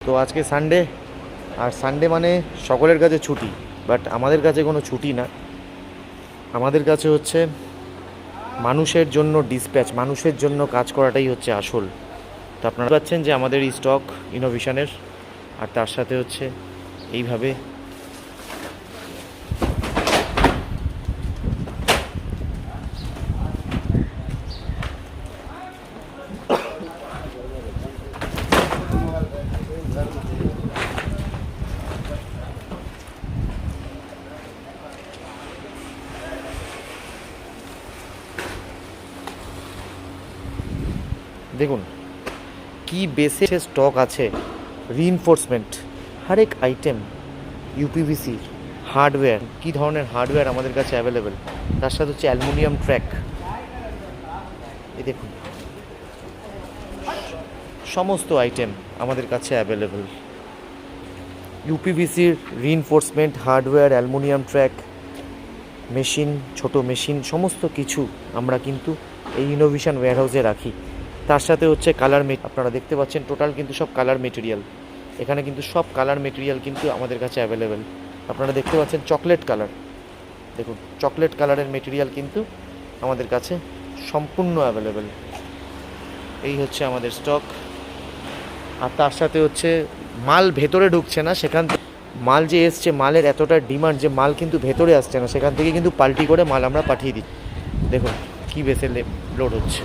তো আজকে সানডে, আর সানডে মানে সকলের কাছে ছুটি, বাট আমাদের কাছে কোনো ছুটি না। আমাদের কাছে হচ্ছে মানুষের জন্য ডিসপ্যাচ, মানুষের জন্য কাজ করাটাই হচ্ছে আসল। তো আপনারা পাচ্ছেন যে আমাদের এই স্টক ইনোভেশনের, আর তার সাথে হচ্ছে এইভাবে দেখুন কি বেসে স্টক আছে। রিইনফোর্সমেন্ট হর এক আইটেম, ইউপিভিসি হার্ডওয়্যার, কী ধরনের হার্ডওয়্যার আমাদের কাছে অ্যাভেলেবেল, তার সাথে হচ্ছে অ্যালুমিনিয়াম ট্র্যাক। এই দেখুন সমস্ত আইটেম আমাদের কাছে অ্যাভেলেবেল। ইউপিভিসির reinforcement, hardware, aluminium track, machine, ছোট মেশিন, সমস্ত কিছু আমরা কিন্তু এই ইনোভেশন ওয়্যারহাউসে রাখি। তার সাথে হচ্ছে কালার আপনারা দেখতে পাচ্ছেন টোটাল কিন্তু সব কালার মেটেরিয়াল। এখানে কিন্তু সব কালার মেটেরিয়াল কিন্তু আমাদের কাছে অ্যাভেলেবেল। আপনারা দেখতে পাচ্ছেন চকলেট কালার, দেখুন চকলেট কালারের মেটেরিয়াল কিন্তু আমাদের কাছে সম্পূর্ণ অ্যাভেলেবেল। এই হচ্ছে আমাদের স্টক। আর তার সাথে হচ্ছে মাল ভেতরে ঢুকছে না, সেখান থেকে মাল যে এসছে, মালের এতটা ডিমান্ড যে মাল কিন্তু ভেতরে আসছে না, সেখান থেকে কিন্তু পাল্টি করে মাল আমরা পাঠিয়ে দিই। দেখুন কী বেসে লোড হচ্ছে।